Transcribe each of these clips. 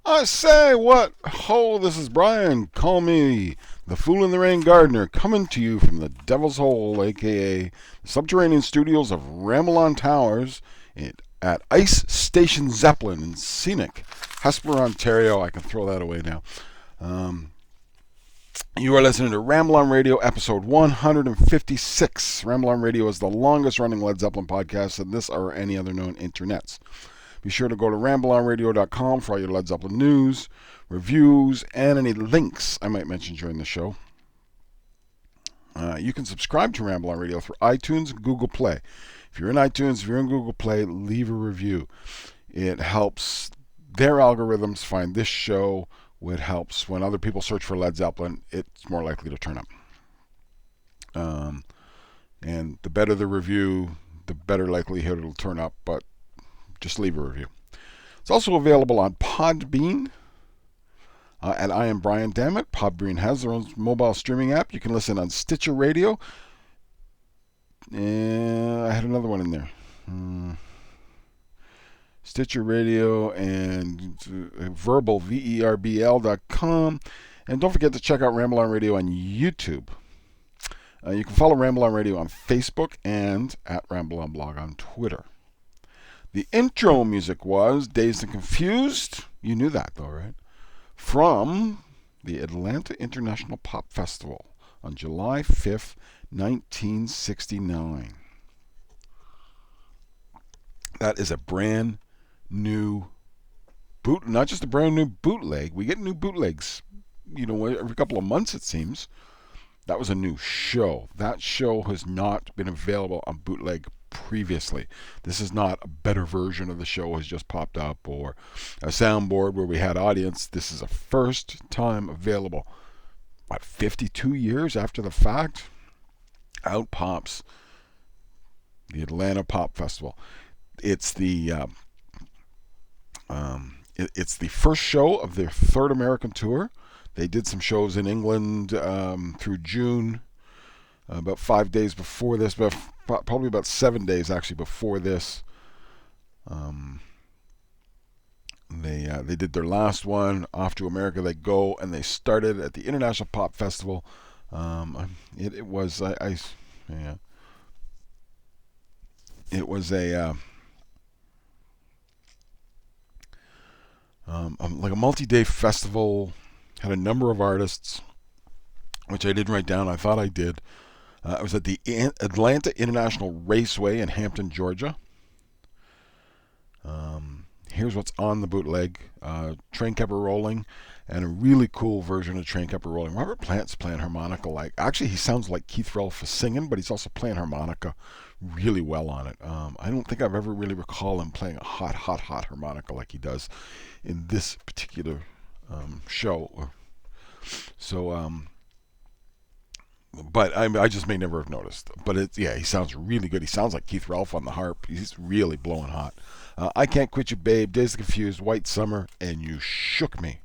I say what? Ho, this is Brian. Call me the Fool in the Rain Gardener, coming to you from the Devil's Hole, aka the subterranean studios of Ramble on Towers at Ice Station Zeppelin in scenic Hesper, Ontario. I can throw that away now. Um, you are listening to Ramble on Radio, episode 156. Ramble on Radio is the longest running Led Zeppelin podcast in this or any other known internets. Be sure to go to rambleonradio.com for all your Led Zeppelin news, reviews, and any links I might mention during the show. You can subscribe to Ramble on Radio through iTunes and Google Play. If you're in iTunes, if you're in Google Play, leave a review. It helps their algorithms find this show. It helps when other people search for Led Zeppelin, it's more likely to turn up. And the better the review, the better likelihood it'll turn up, but just leave a review. It's also available on Podbean. And I am Brian Dammit. Podbean has their own mobile streaming app. You can listen on Stitcher Radio. And I had another one in there. Stitcher Radio and Verbal, VERBL.com. And don't forget to check out Ramble on Radio on YouTube. You can follow Ramble on Radio on Facebook and at Ramble on Blog on Twitter. The intro music was Dazed and Confused. You knew that though, right? From the Atlanta International Pop Festival on July 5th, 1969. That is a brand new not just a brand new bootleg. We get new bootlegs, every couple of months it seems. That was a new show. That show has not been available on bootleg previously. This is not a better version of the show has just popped up or a soundboard where we had audience. This is a first time available. 52 years after the fact, out pops the Atlanta Pop Festival. It's the first show of their third American tour. They did some shows in England through June, about 5 days before this, but probably about 7 days actually before this. They did their last one. Off to America they go, and they started at the International Pop Festival. It was like a multi-day festival. Had a number of artists, which I didn't write down. I thought I did. It was at the Atlanta International Raceway in Hampton, Georgia. Here's what's on the bootleg. Train Kept a Rolling, and a really cool version of Train Kept a Rolling. Robert Plant's playing harmonica. Actually, he sounds like Keith Relf is singing, but he's also playing harmonica really well on it. I don't think I've ever really recall him playing a hot harmonica like he does in this particular show. So, but I just may never have noticed. But he sounds really good. He sounds like Keith Relf on the harp. He's really blowing hot. I Can't Quit You, Babe, Dazed and Confused, White Summer, and You Shook Me.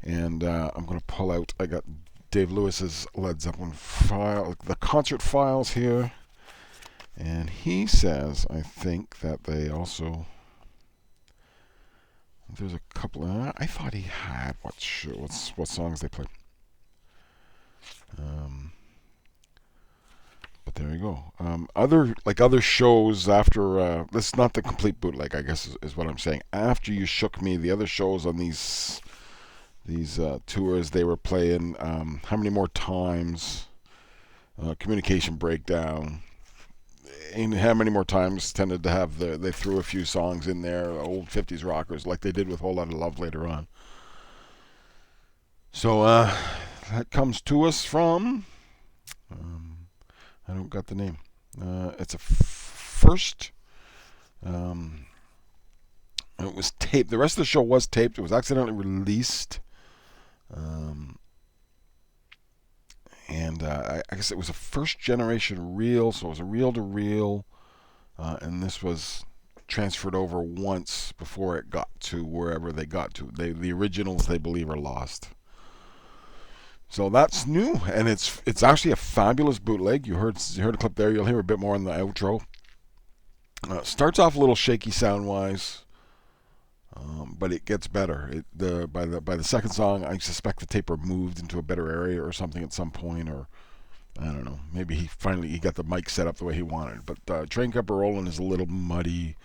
And I'm going to pull out, I got Dave Lewis's Led Zeppelin file, the concert files here. And he says, I think that they also, there's a couple, I thought he had, what songs they played. But there you go. Other shows after this is not the complete bootleg, I guess is what I'm saying. After You Shook Me, the other shows on these tours, they were playing How Many More Times, Communication Breakdown, and How Many More Times tended to have they threw a few songs in there, old 50s rockers, like they did with Whole Lotta Love later on. So that comes to us from I don't got the name. It's a first. It was taped. The rest of the show was taped. It was accidentally released. And I guess it was a first generation reel, so it was a reel to reel. And this was transferred over once before it got to wherever they got to. The originals, they believe, are lost. So that's new, and it's actually a fabulous bootleg. You heard a clip there. You'll hear a bit more in the outro. Starts off a little shaky sound-wise. But it gets better. By the second song, I suspect the taper moved into a better area or something at some point, or I don't know. Maybe he got the mic set up the way he wanted. But Train Kept a Rollin' is a little muddy,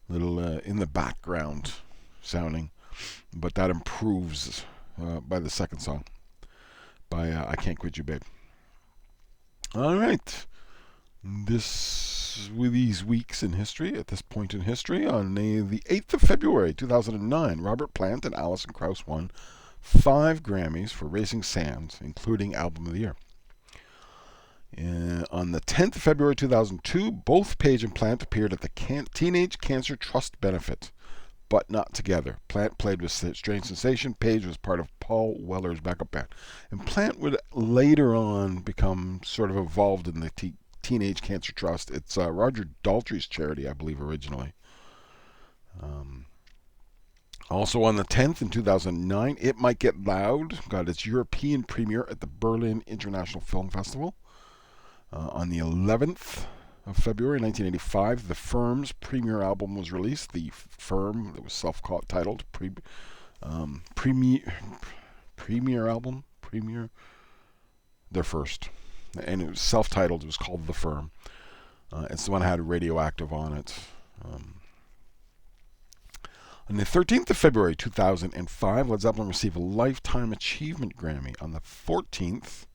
little in the background sounding, but that improves by the second song, by I Can't Quit You, Babe. All right. With these weeks in history, at this point in history, on the 8th of February 2009, Robert Plant and Alison Krauss won 5 Grammys for Racing Sands, including Album of the Year. On the 10th of February 2002, both Page and Plant appeared at the Teenage Cancer Trust benefit, but not together. Plant played with Strange Sensation. Page was part of Paul Weller's backup band. And Plant would later on become sort of involved in the Teenage Cancer Trust. It's Roger Daltrey's charity, I believe, originally. Also on the 10th in 2009, It Might Get Loud got its European premiere at the Berlin International Film Festival. On the 11th of February 1985, The Firm's premiere album was released. The Firm, that was self-titled, premiere album, their first. And it was self-titled. It was called The Firm. It's the one that had Radioactive on it. On the 13th of February 2005, Led Zeppelin received a Lifetime Achievement Grammy. On the 14th,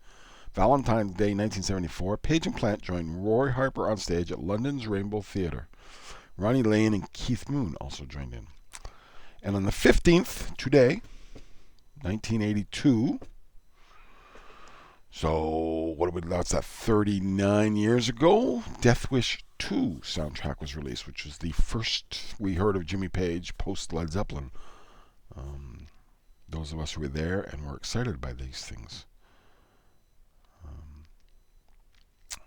Valentine's Day 1974, Page and Plant joined Roy Harper on stage at London's Rainbow Theatre. Ronnie Lane and Keith Moon also joined in. And on the 15th, today, 1982, so that's that 39 years ago, Death Wish 2 soundtrack was released, which was the first we heard of Jimmy Page post Led Zeppelin. Those of us who were there and were excited by these things.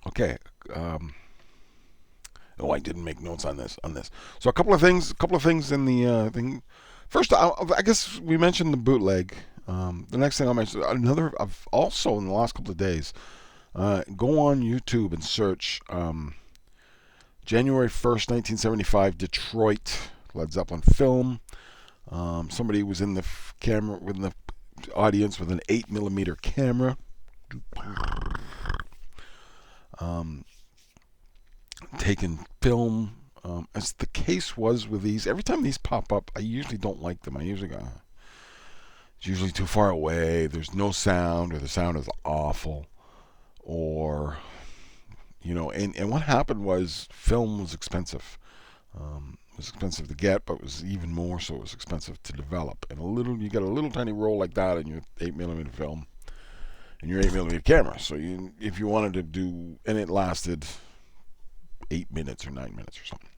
Okay. I didn't make notes on this. So a couple of things in the thing. First, I guess we mentioned the bootleg. The next thing I'll mention, also in the last couple of days, go on YouTube and search January 1st, 1975, Detroit Led Zeppelin film. Somebody was in the camera with the audience with an 8mm camera. Taken film. As the case was with these, every time these pop up, I usually don't like them. I usually go, it's usually too far away. There's no sound, or the sound is awful, or and what happened was film was expensive. It was expensive to get, but it was even more so. It was expensive to develop. And you got a little tiny roll like that in your 8mm film, and your 8mm camera. So if you wanted to do, and it lasted 8 minutes or 9 minutes or something.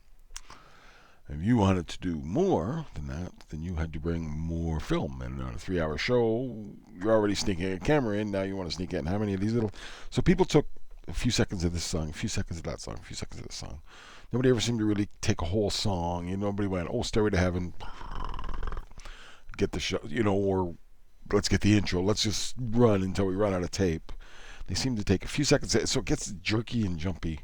If you wanted to do more than that, then you had to bring more film. And on a 3-hour show, you're already sneaking a camera in. Now you want to sneak in how many of these little... So people took a few seconds of this song, a few seconds of that song, a few seconds of this song. Nobody ever seemed to really take a whole song. Nobody went, Stairway to Heaven, get the show, or let's get the intro. Let's just run until we run out of tape. They seem to take a few seconds, so it gets jerky and jumpy.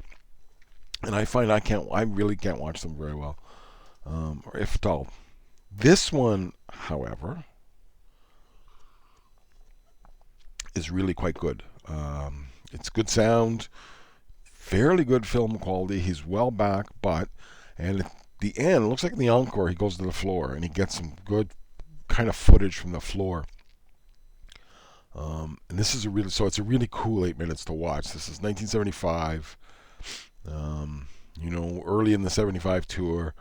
And I find I really can't watch them very well, or if at all. This one, however, is really quite good. It's good sound, fairly good film quality. He's well back, and at the end, it looks like in the encore, he goes to the floor and he gets some good kind of footage from the floor. And this is it's a really cool 8 minutes to watch. This is 1975. Early in the 75 tour,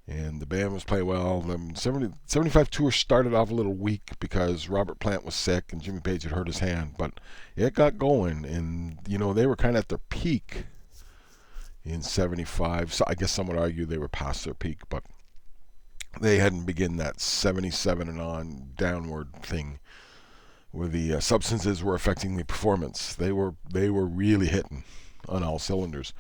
and the band was playing well. The 75 tour started off a little weak because Robert Plant was sick and Jimmy Page had hurt his hand, but it got going, and they were kind of at their peak in 75. So I guess some would argue they were past their peak, but they hadn't begun that 77 and on downward thing where the substances were affecting the performance. They were really hitting on all cylinders.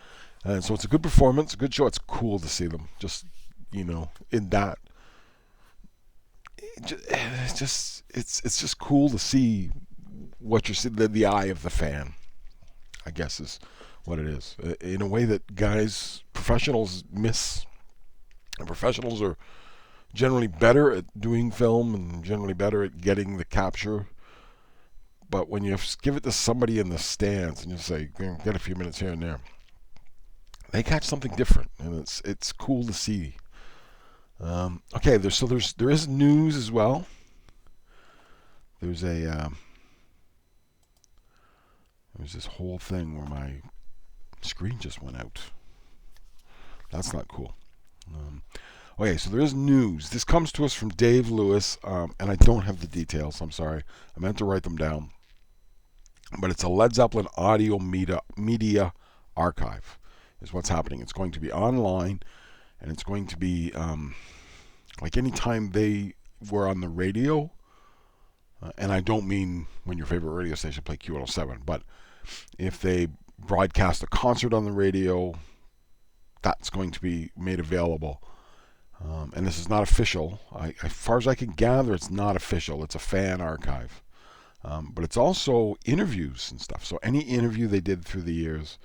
And so it's a good performance, a good show. It's cool to see them just, in that. It's just cool to see what you're seeing, the eye of the fan, I guess is what it is. In a way that professionals miss. And professionals are generally better at doing film and generally better at getting the capture. But when you give it to somebody in the stands and you say, get a few minutes here and there, they catch something different, and it's cool to see. Okay, there is news as well. There's this whole thing where my screen just went out. That's not cool. Okay, so there is news. This comes to us from Dave Lewis, and I don't have the details. I'm sorry. I meant to write them down. But it's a Led Zeppelin audio media archive is what's happening. It's going to be online, and it's going to be like any time they were on the radio, and I don't mean when your favorite radio station played Q107, but if they broadcast a concert on the radio, that's going to be made available. And this is not official. As far as I can gather, it's not official. It's a fan archive. But it's also interviews and stuff. So any interview they did through the years,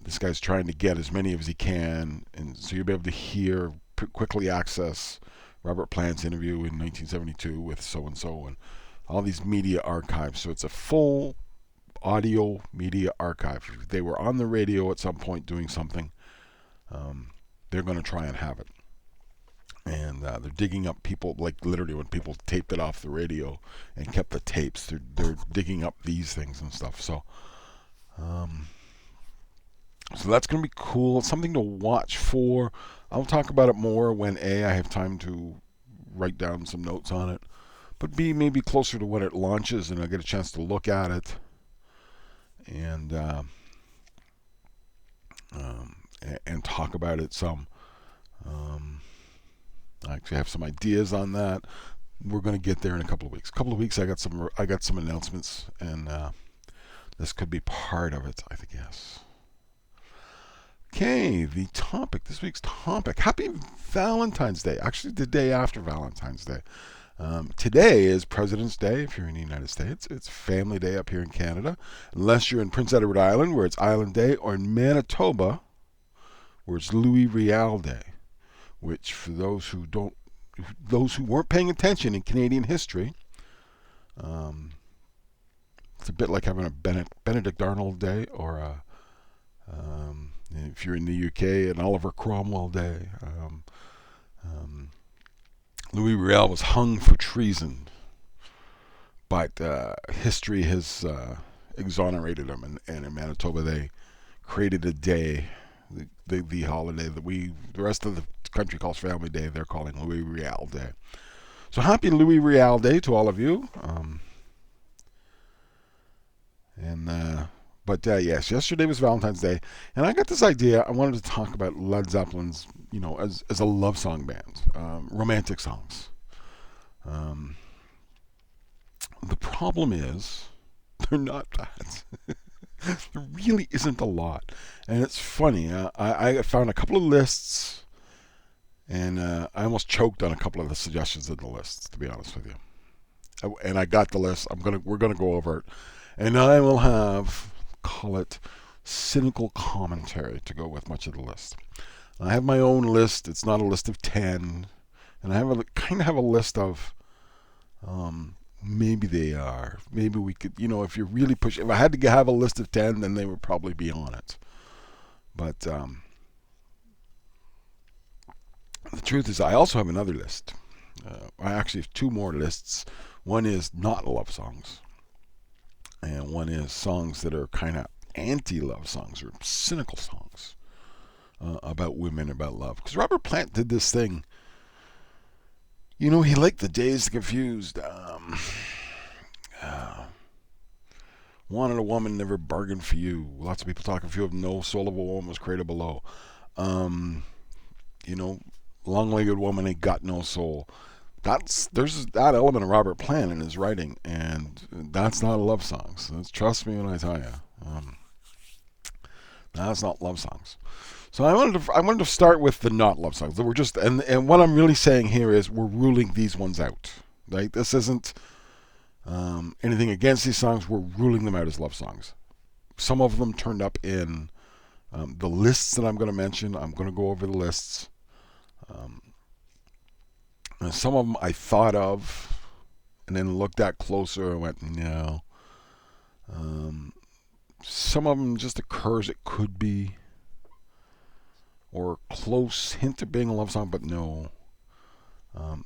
this guy's trying to get as many as he can. And so you'll be able to hear, quickly access Robert Plant's interview in 1972 with so-and-so and all these media archives. So it's a full audio media archive. If they were on the radio at some point doing something, they're going to try and have it. And they're digging up people, like literally when people taped it off the radio and kept the tapes, they're digging up these things and stuff. So that's going to be cool. It's something to watch for. I'll talk about it more when I have time to write down some notes on it. But B, maybe closer to when it launches and I'll get a chance to look at it. And talk about it some. I actually have some ideas on that. We're going to get there in a couple of weeks. I got some announcements, and this could be part of it, I think. Yes. Okay, this week's topic. Happy Valentine's Day. Actually, the day after Valentine's Day. Today is President's Day if you're in the United States. It's Family Day up here in Canada. Unless you're in Prince Edward Island, where it's Island Day, or in Manitoba, where it's Louis Riel Day. Which, for those who weren't paying attention in Canadian history, it's a bit like having a Benedict Arnold Day, or if you're in the UK, an Oliver Cromwell Day. Louis Riel was hung for treason, but history has exonerated him, and in Manitoba they created a day. The holiday that the rest of the country calls Family Day, they're calling Louis Riel Day. So happy Louis Riel Day to all of you. But yes, yesterday was Valentine's Day, and I got this idea. I wanted to talk about Led Zeppelin's, as a love song band, romantic songs. The problem is, they're not that. There really isn't a lot. And it's funny. I found a couple of lists, and I almost choked on a couple of the suggestions in the lists, to be honest with you. And I got the list. We're gonna go over it, and I will call it cynical commentary to go with much of the list. I have my own list. It's not a list of 10, and I kind of have a list of. Maybe they are. Maybe we could, if you really push. If I had to have a list of 10, then they would probably be on it. But the truth is, I also have another list. I actually have two more lists. One is not love songs, and one is songs that are kind of anti-love songs or cynical songs about women, about love. Because Robert Plant did this thing. He liked the Dazed Confused. Wanted a woman, never bargained for you. Lots of people talking for you of no soul of a woman was created below. Long-legged woman ain't got no soul. There's that element of Robert Plant in his writing, and that's not love songs. Trust me when I tell you, that's not love songs. So I wanted to start with the not love songs. We're just and what I'm really saying here is we're ruling these ones out. Right? This isn't anything against these songs. We're ruling them out as love songs. Some of them turned up in the lists that I'm going to mention. I'm going to go over the lists. And some of them I thought of and then looked at closer and went, no. Some of them just occurs, it could be, or close hint of being a love song, but no.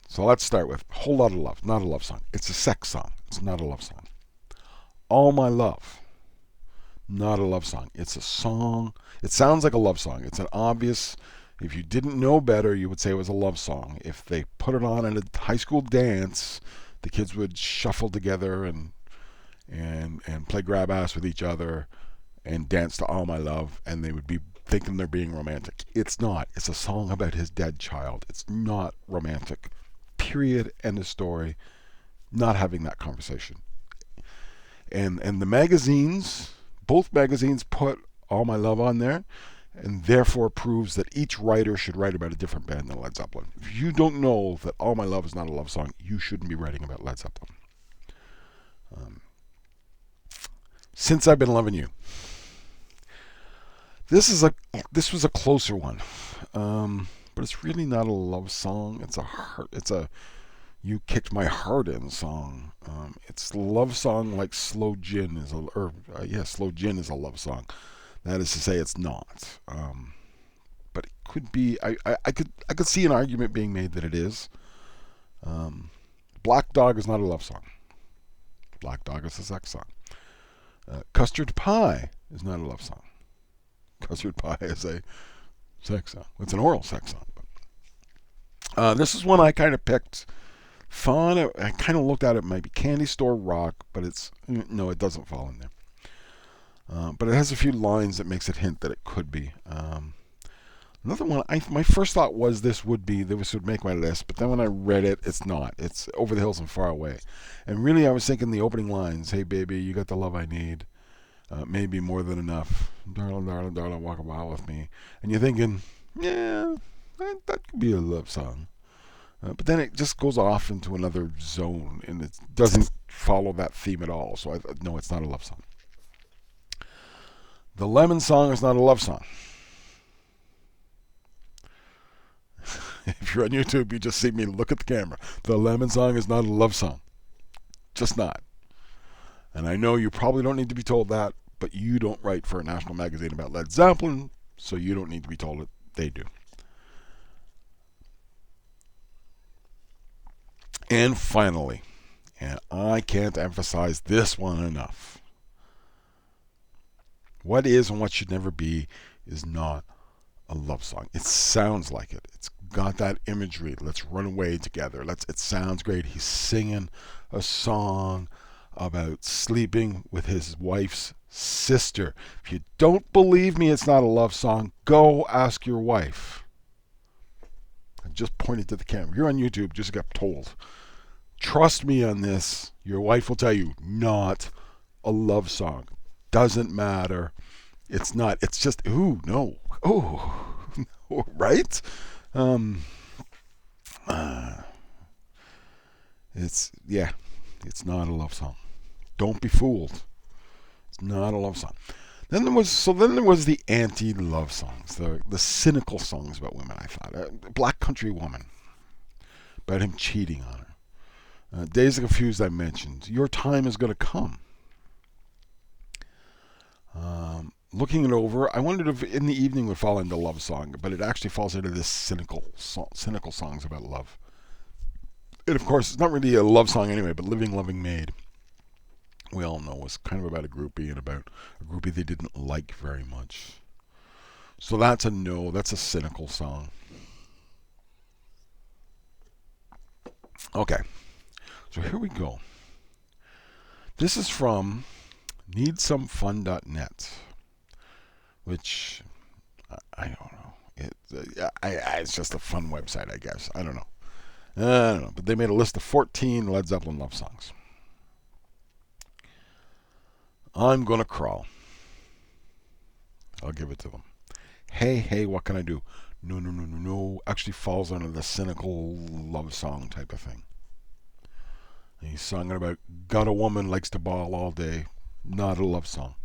So let's start with Whole Lot of Love. Not a love song. It's a sex song. It's not a love song. All My Love. Not a love song. It's a song. It sounds like a love song. It's an obvious. If you didn't know better, you would say it was a love song. If they put it on at a high school dance, the kids would shuffle together and play grab ass with each other and dance to All My Love, and they would be thinking they're being romantic. It's not. It's a song about his dead child. It's not romantic. Period. End of story. Not having that conversation. And the magazines, both magazines put All My Love on there, and therefore proves that each writer should write about a different band than Led Zeppelin. If you don't know that All My Love is not a love song, you shouldn't be writing about Led Zeppelin. Since I've Been Loving You. This was a closer one, but it's really not a love song. It's a You Kicked My Heart In song. It's a love song like Slow Gin is Slow Gin is a love song. That is to say, it's not. But it could be. I could see an argument being made that it is. Black Dog is not a love song. Black Dog is a sex song. Custard Pie is not a love song. Custard Pie is a sex song. It's an oral sex song. This is one I kind of picked. Fun. I kind of looked at it. Might be Candy Store Rock, but it doesn't fall in there. But it has a few lines that makes it hint that it could be. Another one. My first thought was this would make my list, but then when I read it, it's not. It's Over the Hills and Far Away, and really I was thinking the opening lines. Hey baby, you got the love I need. Maybe more than enough. Darling, darling, darling, walk a mile with me. And you're thinking, yeah, that could be a love song. But then it just goes off into another zone, and it doesn't follow that theme at all. So no, it's not a love song. The Lemon Song is not a love song. If you're on YouTube, you just see me look at the camera. The Lemon Song is not a love song. Just not. And I know you probably don't need to be told that, but you don't write for a national magazine about Led Zeppelin, so you don't need to be told it. They do. And finally, and I can't emphasize this one enough, what is and what should never be is not a love song. It sounds like it. It's got that imagery. Let's run away together. It sounds great. He's singing a song about sleeping with his wife's sister. If you don't believe me, it's not a love song. Go ask your wife. I just pointed to the camera. You're on YouTube. Just got told. Trust me on this. Your wife will tell you, not a love song. Doesn't matter. It's not. It's just, ooh, no. Oh, right? It's not a love song. Don't be fooled. It's not a love song. Then there was the anti-love songs, the cynical songs about women. I thought Black Country Woman, about him cheating on her. Days of Confused, I mentioned. Your Time Is Gonna Come. Looking it over, I wondered if In the Evening would fall into love song, but it actually falls into this cynical songs about love. And of course, it's not really a love song anyway, but Living Loving Maid, we all know, was kind of about a groupie and about a groupie they didn't like very much. So that's a no. That's a cynical song. Okay, so here we go. This is from needsomefun.net, which I don't know. It's just a fun website, I guess. I don't know. But they made a list of 14 Led Zeppelin love songs. I'm Gonna Crawl. I'll give it to them. Hey, hey, what can I do? No, no, no, no, no. Actually falls under the cynical love song type of thing. And he's singing about got a woman likes to ball all day. Not a love song.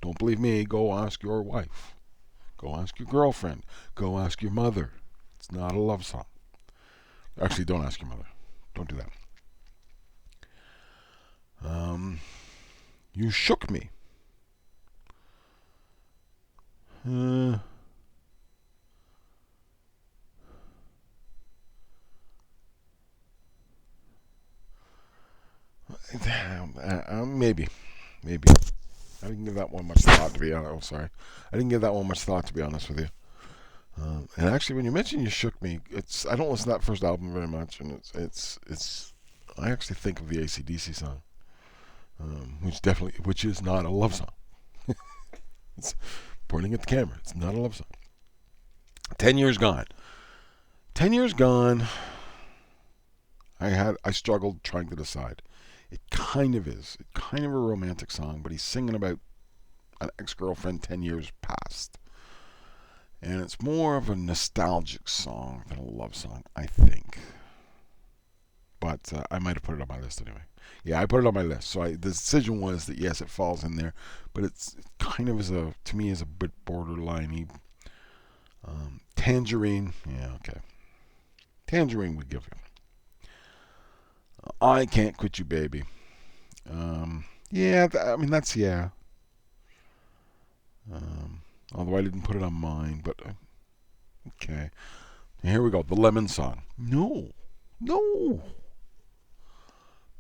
Don't believe me? Go ask your wife. Go ask your girlfriend. Go ask your mother. It's not a love song. Actually, don't ask your mother. Don't do that. You shook me. Uh, maybe. Maybe. I didn't give that one much thought, to be honest. Oh, sorry. I didn't give that one much thought, to be honest with you. And actually, when you mentioned "You Shook Me," I don't listen to that first album very much, and it's. I actually think of the AC/DC song, which is not a love song. It's pointing at the camera. It's not a love song. 10 years gone. 10 years gone. I struggled trying to decide. It kind of is. It's kind of a romantic song, but he's singing about an ex-girlfriend 10 years past. And it's more of a nostalgic song than a love song, I think. But I might have put it on my list anyway. Yeah, I put it on my list. So the decision was that yes, it falls in there, but it's kind of to me is a bit borderliney. Tangerine, yeah, okay. Tangerine would give you. I Can't Quit You, Baby. Yeah, I mean that's yeah. Although I didn't put it on mine, but okay. Here we go. The Lemon Song. No, no.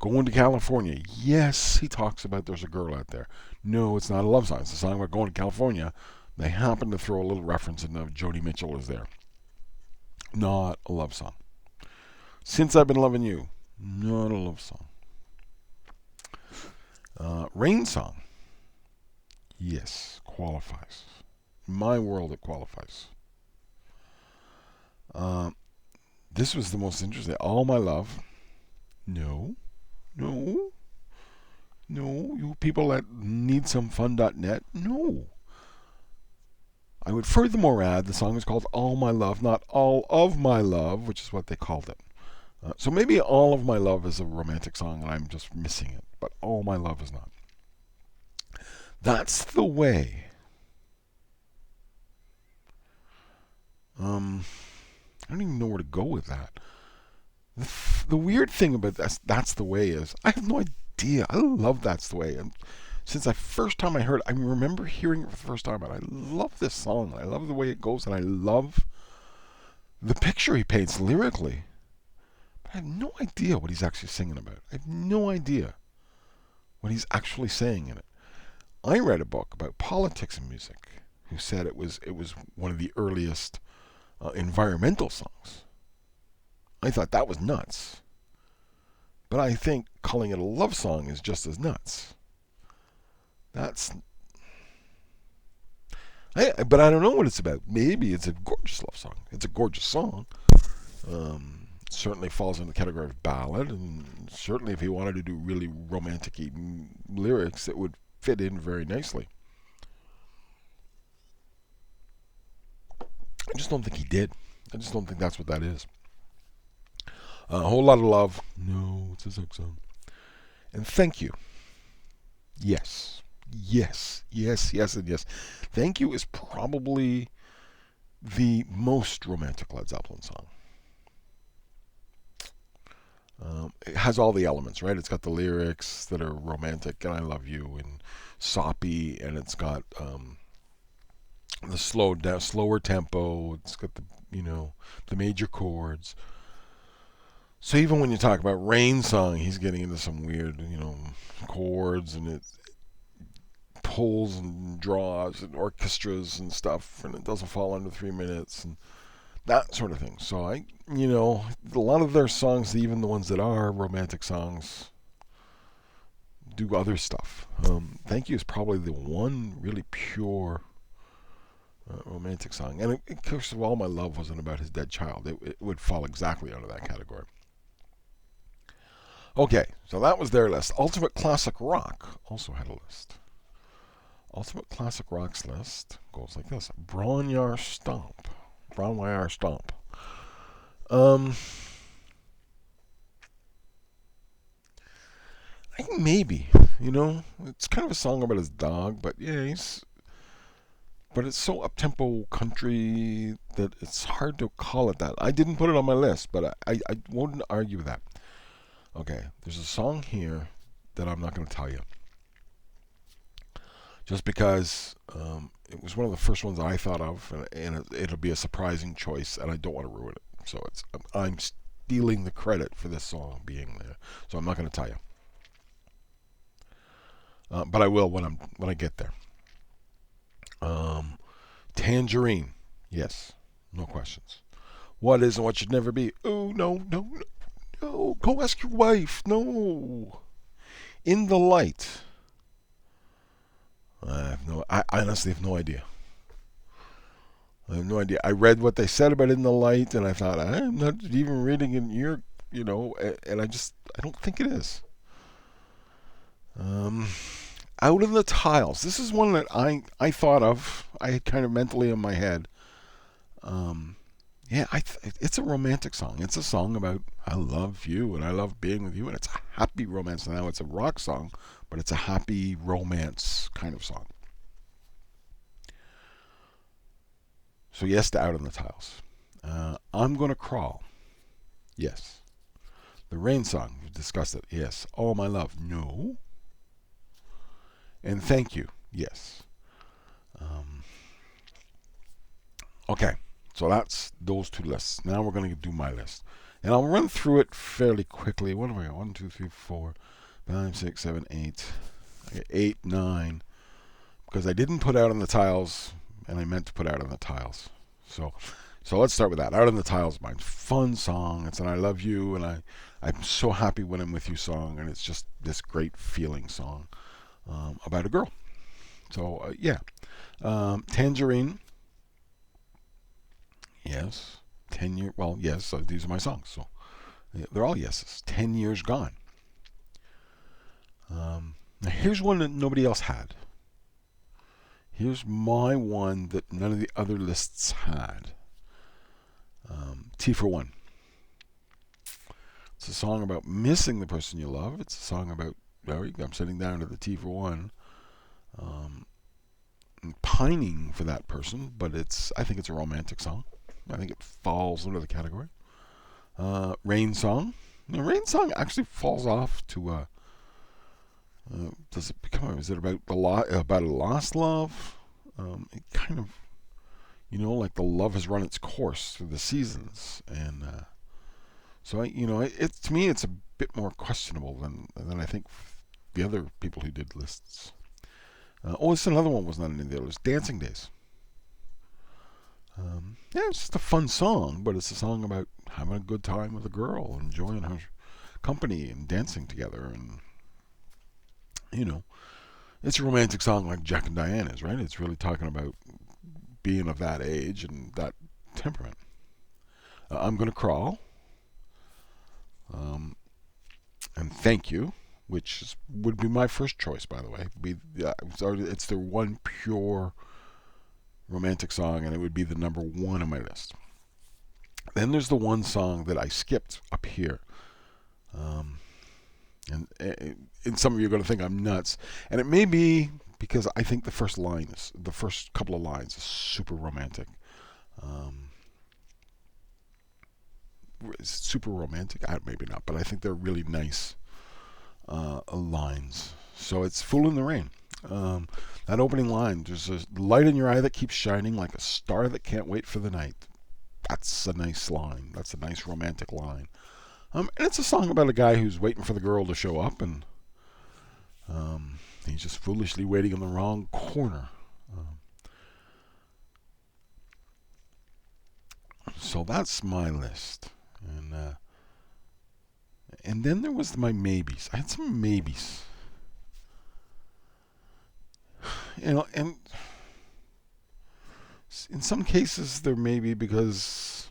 Going to California. Yes, he talks about there's a girl out there. No, it's not a love song. It's a song about going to California. They happen to throw a little reference in of Joni Mitchell is there. Not a love song. Since I've Been Loving You. Not a love song. Rain Song. Yes, qualifies. In my world, it qualifies. This was the most interesting. All My Love. No. No. No. You people at needsomefun.net. No. I would furthermore add the song is called All My Love, not All of My Love, which is what they called it. So maybe All of My Love is a romantic song and I'm just missing it, but All My Love is not. That's the Way. I don't even know where to go with that. The weird thing about That's the Way is I have no idea. I love That's the Way. And since the first time I heard it, I remember hearing it for the first time, and I love this song. I love the way it goes, and I love the picture he paints lyrically. But I have no idea what he's actually singing about. I have no idea what he's actually saying in it. I read a book about politics and music who said it was one of the earliest environmental songs. I thought that was nuts. But I think calling it a love song is just as nuts. But I don't know what it's about. Maybe it's a gorgeous love song. It's a gorgeous song. It certainly falls in the category of ballad, and certainly if he wanted to do really romantic lyrics, it would fit in very nicely. I just don't think he did. I just don't think that's what that is. A Whole Lot of Love. No, it's a sex song. And Thank You. Yes. Yes, yes, yes, and yes. Thank You is probably the most romantic Led Zeppelin song. It has all the elements, right? It's got the lyrics that are romantic, and I love you, and soppy, and it's got the slower tempo. It's got the major chords. So even when you talk about Rain Song, he's getting into some weird, chords, and it pulls and draws and orchestras and stuff, and it doesn't fall under 3 minutes and that sort of thing. So a lot of their songs, even the ones that are romantic songs, do other stuff. Thank You is probably the one really pure romantic song, and of course, All My Love wasn't about his dead child. It would fall exactly under that category. Okay, so that was their list. Ultimate Classic Rock also had a list. Ultimate Classic Rock's list goes like this: Bron-Y-Aur Stomp. Bron-Y-Aur Stomp. I think maybe, it's kind of a song about his dog, but yeah, he's but it's so up-tempo country that it's hard to call it that. I didn't put it on my list, but I won't argue with that. Okay, there's a song here that I'm not going to tell you. Just because it was one of the first ones I thought of, and it'll be a surprising choice, and I don't want to ruin it. So I'm stealing the credit for this song being there. So I'm not going to tell you. But I will when I get there. Tangerine, yes, no questions. What is and what should never be? Oh no, no, no, no! Go ask your wife. No. In the light. I honestly have no idea. I have no idea. I read what they said about In the Light, and I thought I'm not even reading in your, and I don't think it is. Out in the Tiles. This is one that I thought of. I had kind of mentally in my head. Yeah, it's a romantic song. It's a song about I love you and I love being with you, and it's a happy romance. Now it's a rock song, but it's a happy romance kind of song. So yes to Out on the Tiles. I'm Gonna Crawl. Yes. The Rain Song. We've discussed it. Yes. All My Love. No. And Thank You. Yes. Okay. So that's those two lists. Now we're going to do my list. And I'll run through it fairly quickly. What do we got? 1, 2, 3, 4, 5, 6, 7, 8. I got 8, 9. Because I didn't put Out on the Tiles, and I meant to put Out on the Tiles. So let's start with that. Out on the Tiles, my fun song. It's an I love you, and I'm so happy when I'm with you song, and it's just this great feeling song about a girl. So yeah, Tangerine. Yes, 10 year. Well, yes, these are my songs, so they're all yeses. 10 Years Gone. Now here's one that nobody else had. Here's my one that none of the other lists had. T for One. It's a song about missing the person you love. It's a song about, I'm sitting down to the T for One, and pining for that person, but I think it's a romantic song. I think it falls under the category. Rain Song. The Rain Song actually falls off to does it become? Is it about about a lost love? It kind of, like the love has run its course through the seasons, and so to me, it's a bit more questionable than I think the other people who did lists. It's another one was not in the others. Dancing Days. Yeah, it's just a fun song, but it's a song about having a good time with a girl, enjoying her company, and dancing together, and it's a romantic song like Jack and Diane is, right? It's really talking about being of that age and that temperament. I'm Gonna Crawl. And Thank You, which would be my first choice, by the way. It's the one pure romantic song, and it would be the number one on my list. Then there's the one song that I skipped up here. And some of you are going to think I'm nuts. And it may be because I think the first couple of lines is super romantic. Is it super romantic? Maybe not, but I think they're really nice lines. So it's Fool in the Rain. That opening line, there's a light in your eye that keeps shining like a star that can't wait for the night. That's a nice line. That's a nice romantic line. And it's a song about a guy who's waiting for the girl to show up, and he's just foolishly waiting in the wrong corner. So that's my list. And then there was my maybes. I had some maybes. And in some cases they're maybe because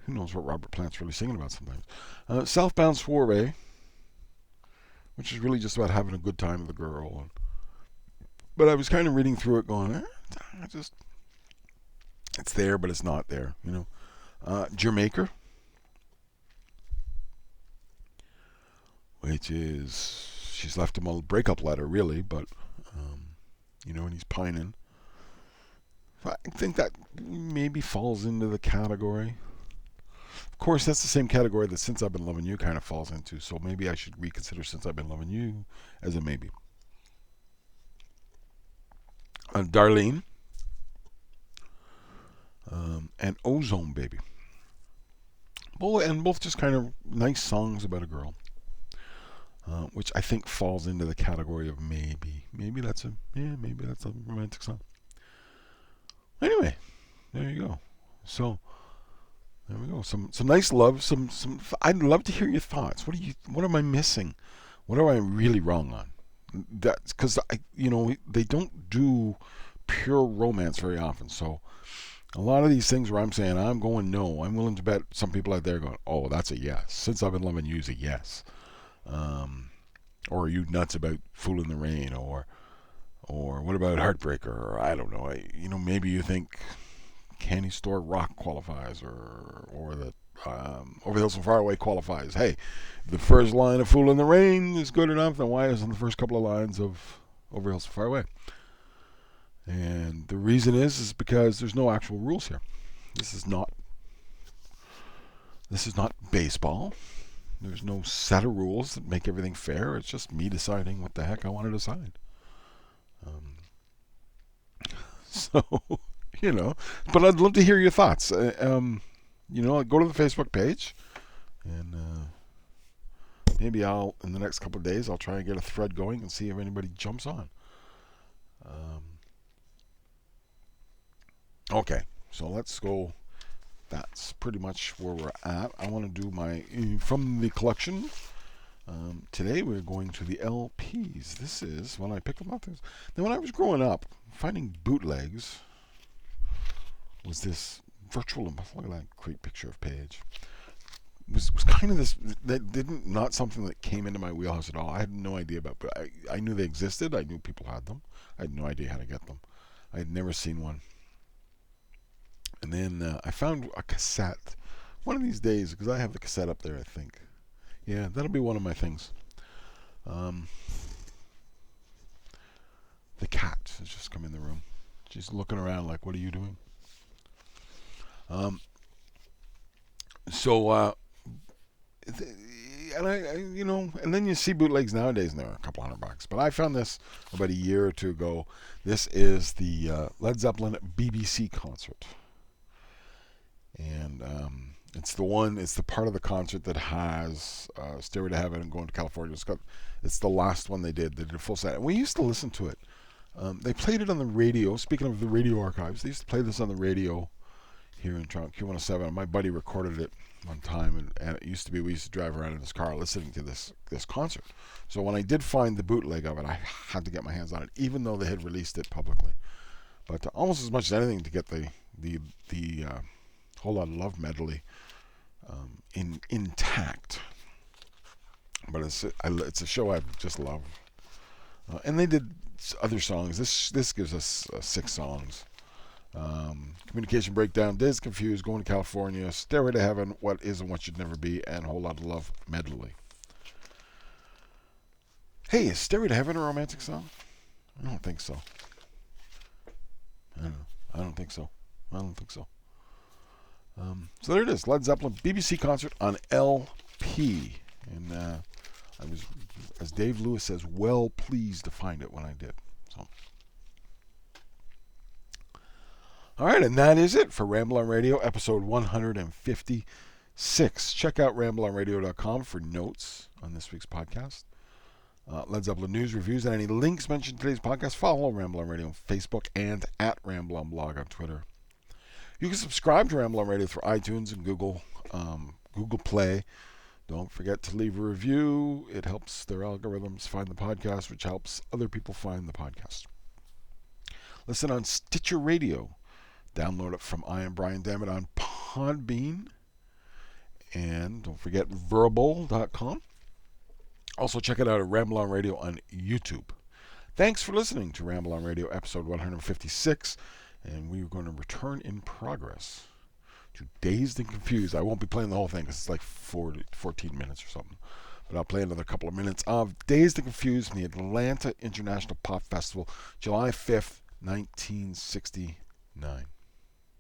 who knows what Robert Plant's really singing about sometimes. Southbound Soiree, which is really just about having a good time with a girl. But I was kind of reading through it going, it's there, but it's not there, Jamaica, which is, she's left him a breakup letter, really, but, and he's pining. I think that maybe falls into the category. Of course, that's the same category that Since I've Been Loving You kind of falls into. So maybe I should reconsider Since I've Been Loving You as a maybe. Darlene and Ozone Baby. Both just kind of nice songs about a girl, which I think falls into the category of maybe. Maybe that's a romantic song. Anyway, there you go. So there we go. Some nice love. Some. I'd love to hear your thoughts. What am I missing? What am I really wrong on? That's because they don't do pure romance very often. So a lot of these things where I'm saying I'm going no, I'm willing to bet some people out there going, oh, that's a yes. Since I've Been Loving You is a yes. Or are you nuts about Fool in the Rain? Or what about Heartbreaker? Or I don't know. Maybe you think Candy Store Rock qualifies, or that Over the Hills and Far Away qualifies. Hey, the first line of Fool in the Rain is good enough, then why isn't the first couple of lines of Over the Hills and Far Away? And the reason is because there's no actual rules here. This is not baseball. There's no set of rules that make everything fair. It's just me deciding what the heck I want to decide. So, but I'd love to hear your thoughts. Go to the Facebook page, and maybe in the next couple of days, I'll try and get a thread going and see if anybody jumps on. Okay, so let's go. That's pretty much where we're at. I want to do my from the collection. Today we're going to the LPs. This is when I picked them up. Then when I was growing up, finding bootlegs was this virtual. Look at that great picture of Paige. Was kind of this that not something that came into my wheelhouse at all. I had no idea about, but I knew they existed. I knew people had them. I had no idea how to get them. I had never seen one. And then I found a cassette. One of these days, because I have the cassette up there, I think. Yeah, that'll be one of my things. The cat has just come in the room. She's looking around like, what are you doing? And then you see bootlegs nowadays, and they're a couple $100. But I found this about a year or two ago. This is the Led Zeppelin BBC Concert. And it's the part of the concert that has Stairway to Heaven and Going to California. It's the last one they did. They did a full set. And we used to listen to it. They played it on the radio. Speaking of the radio archives, they used to play this on the radio here in Toronto, Q107. My buddy recorded it one time, and it used to be we used to drive around in his car listening to this concert. So when I did find the bootleg of it, I had to get my hands on it, even though they had released it publicly. But almost as much as anything to get the Whole Lot of Love medley intact. But it's a show I just love. And they did other songs. This gives us 6 songs. Communication Breakdown, Days Confused, Going to California, Stairway to Heaven, What Is and What Should Never Be, and Whole Lot of Love medley. Hey, is Stairway to Heaven a romantic song? I don't think so. I don't think so. So there it is, Led Zeppelin BBC Concert on LP. And I was, as Dave Lewis says, well pleased to find it when I did. So, all right, and that is it for Ramble on Radio, episode 156. Check out rambleonradio.com for notes on this week's podcast. Led Zeppelin news, reviews, and any links mentioned in today's podcast. Follow Ramble on Radio on Facebook and at Ramble on Blog on Twitter. You can subscribe to Ramble on Radio through iTunes and Google Play. Don't forget to leave a review. It helps their algorithms find the podcast, which helps other people find the podcast. Listen on Stitcher Radio. Download it from I Am Brian Dammit on Podbean. And don't forget verbal.com. Also check it out at Ramble on Radio on YouTube. Thanks for listening to Ramble on Radio episode 156. And we're going to return in progress to Dazed and Confused. I won't be playing the whole thing because it's like 14 minutes or something. But I'll play another couple of minutes of Dazed and Confused from the Atlanta International Pop Festival, July 5th, 1960. 9.